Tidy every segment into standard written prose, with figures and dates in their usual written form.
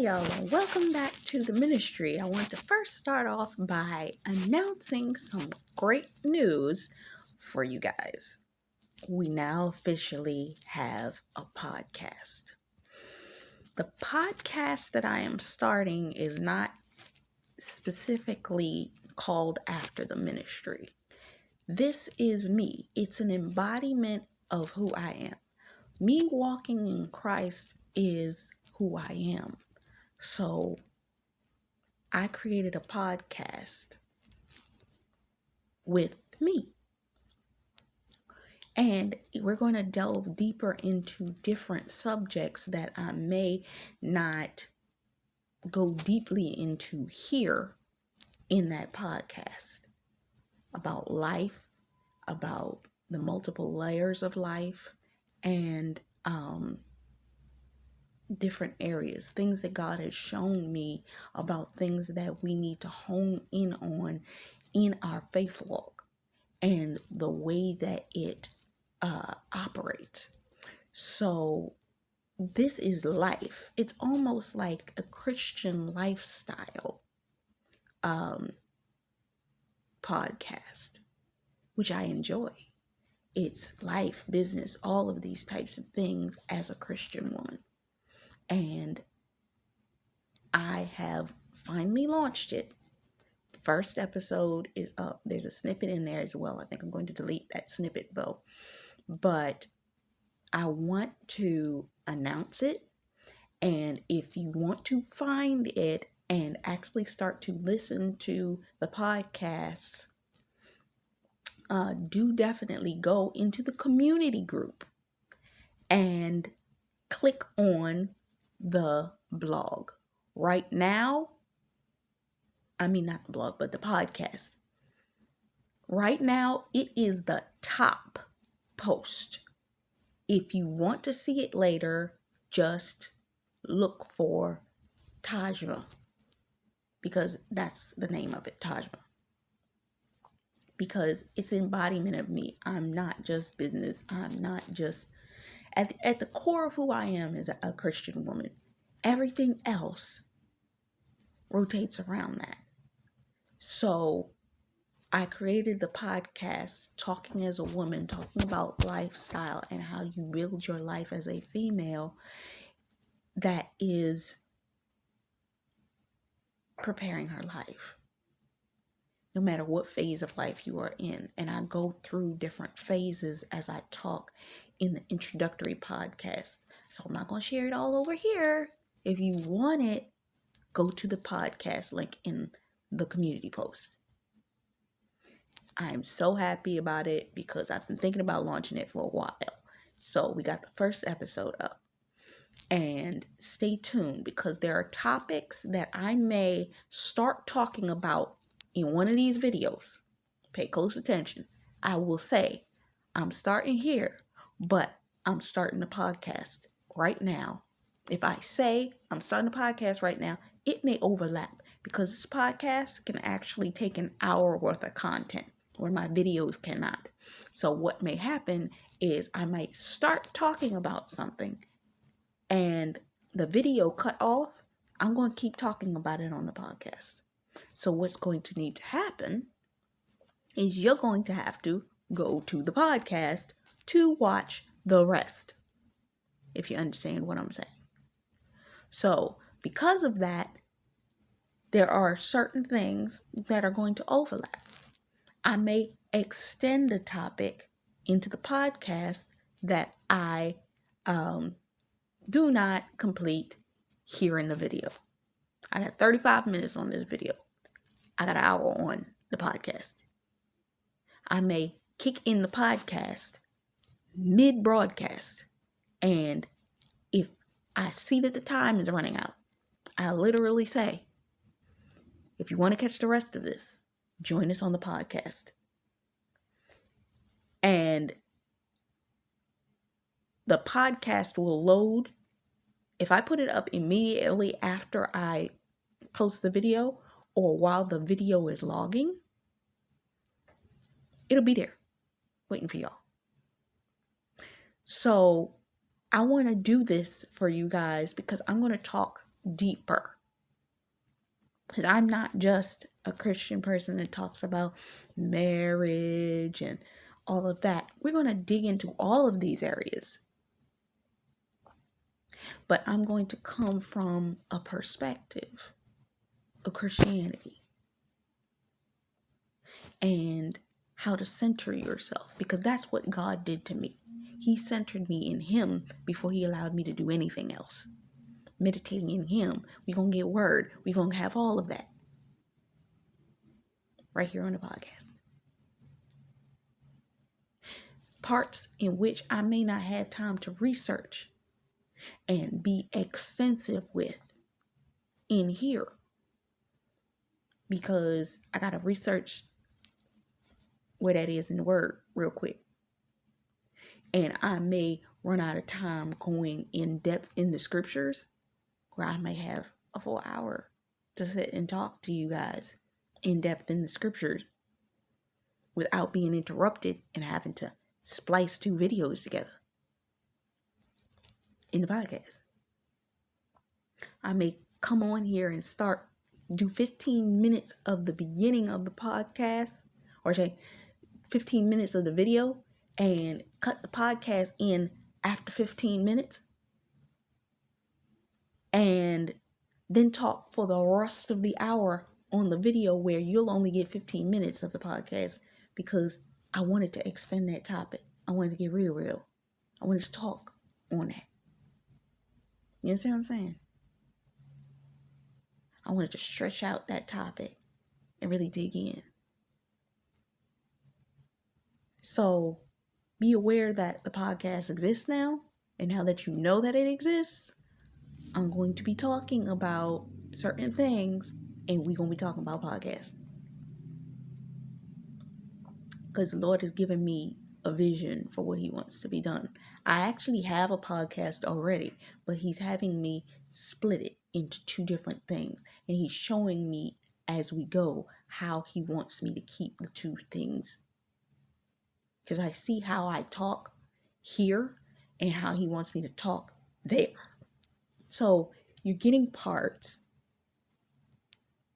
y'all, and welcome back to the ministry. I want to first start off by announcing some great news for you guys. We now officially have a podcast. The podcast that I am starting is not specifically called after the ministry. This is me. It's an embodiment of who I am. Me walking in Christ is who I am. So I created a podcast with me. And we're going to delve deeper into different subjects that I may not go deeply into here in that podcast. About life, about the multiple layers of life, and different areas, things that God has shown me about things that we need to hone in on in our faith walk and the way that it operates. So this is life. It's almost like a Christian lifestyle podcast, which I enjoy. It's life, business, all of these types of things as a Christian woman. And I have finally launched it. The first episode is up. There's a snippet in there as well. I think I'm going to delete that snippet though. But I want to announce it. And if you want to find it and actually start to listen to the podcast, do definitely go into the community group and click on the blog. Right now, not the blog, but the podcast. Right now, it is the top post. If you want to see it later, just look for Tajma, because that's the name of it, Tajma. Because it's an embodiment of me. I'm not just business. I'm not just... At the core of who I am is a Christian woman. Everything else rotates around that. So I created the podcast Talking as a Woman, talking about lifestyle and how you build your life as a female that is preparing her life, no matter what phase of life you are in. And I go through different phases as I talk in the introductory podcast. So I'm not going to share it all over here. If you want it, go to the podcast link in the community post. I am so happy about it because I've been thinking about launching it for a while. So we got the first episode up. And stay tuned because there are topics that I may start talking about in one of these videos. Pay close attention. I will say, I'm starting here, but I'm starting the podcast right now. If I say I'm starting the podcast right now, it may overlap because this podcast can actually take an hour worth of content where my videos cannot. So what may happen is I might start talking about something and the video cut off. I'm going to keep talking about it on the podcast. So what's going to need to happen is you're going to have to go to the podcast to watch the rest, if you understand what I'm saying. So because of that, there are certain things that are going to overlap. I may extend a topic into the podcast that I do not complete here in the video. I got 35 minutes on this video. I got an hour on the podcast. I may kick in the podcast mid-broadcast. And if I see that the time is running out, I literally say, if you want to catch the rest of this, join us on the podcast. And the podcast will load. If I put it up immediately after I post the video or while the video is logging, it'll be there waiting for y'all. So I want to do this for you guys because I'm going to talk deeper. Because I'm not just a Christian person that talks about marriage and all of that. We're going to dig into all of these areas. But I'm going to come from a perspective of Christianity and how to center yourself, because that's what God did to me. He centered me in Him before He allowed me to do anything else. Meditating in Him, we're going to get word. We're going to have all of that right here on the podcast. Parts in which I may not have time to research and be extensive with in here, because I got to research where that is in the word real quick. And I may run out of time going in depth in the scriptures, where I may have a full hour to sit and talk to you guys in depth in the scriptures without being interrupted and having to splice 2 videos together in the podcast. I may come on here and do 15 minutes of the beginning of the podcast, or say 15 minutes of the video, and cut the podcast in after 15 minutes, and then talk for the rest of the hour on the video, where you'll only get 15 minutes of the podcast, because I wanted to extend that topic. I wanted to get real. I wanted to talk on that. You understand what I'm saying? I wanted to stretch out that topic and really dig in. So be aware that the podcast exists now, and now that you know that it exists, I'm going to be talking about certain things, and we're going to be talking about podcasts. Because the Lord has given me a vision for what He wants to be done. I actually have a podcast already, but He's having me split it into 2 different things. And He's showing me as we go how He wants me to keep the 2 things. Because I see how I talk here and how He wants me to talk there. So you're getting parts,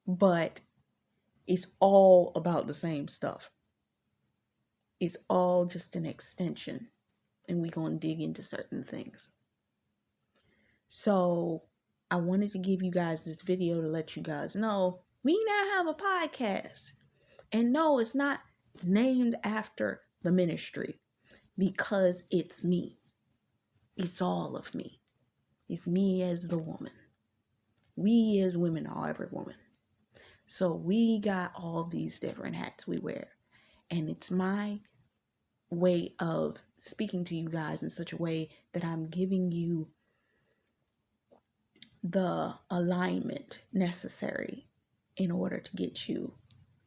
but it's all about the same stuff. It's all just an extension, and we're going to dig into certain things. So I wanted to give you guys this video to let you guys know we now have a podcast. And no, it's not named after the ministry, because it's me. It's all of me. It's me as the woman. We as women are every woman. So we got all these different hats we wear. And it's my way of speaking to you guys in such a way that I'm giving you the alignment necessary in order to get you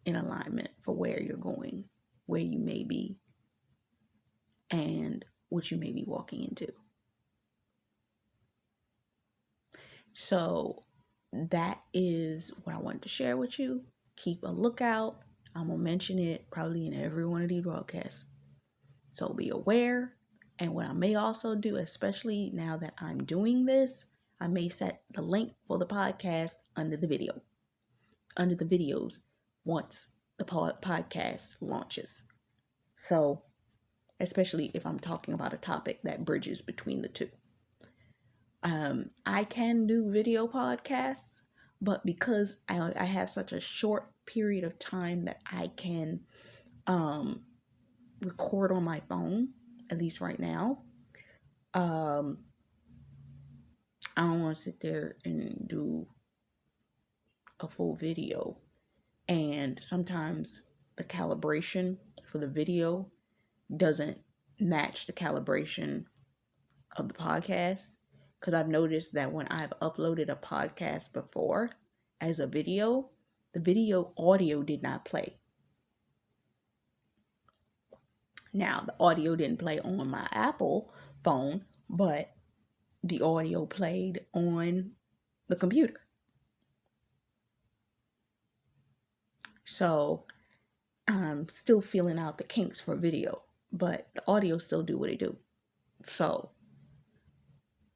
in alignment for where you're going, where you may be, and what you may be walking into. So that is what I wanted to share with you. Keep a lookout. I'm going to mention it probably in every one of these broadcasts. So be aware. And what I may also do, especially now that I'm doing this, I may set the link for the podcast under the video, under the videos, once the podcast launches. So, especially if I'm talking about a topic that bridges between the 2. I can do video podcasts, but because I have such a short period of time that I can record on my phone, at least right now, I don't want to sit there and do a full video. And sometimes the calibration for the video doesn't match the calibration of the podcast. Because I've noticed that when I've uploaded a podcast before as a video, the video audio did not play. Now, the audio didn't play on my Apple phone, but the audio played on the computer. So I'm still feeling out the kinks for video, but the audio still do what it do. So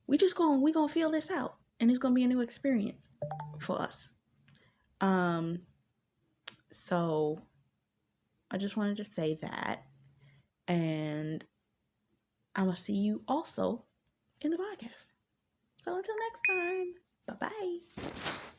we gonna feel this out. And it's going to be a new experience for us. So I just wanted to say that. And I'm going to see you also in the podcast. So until next time, bye-bye.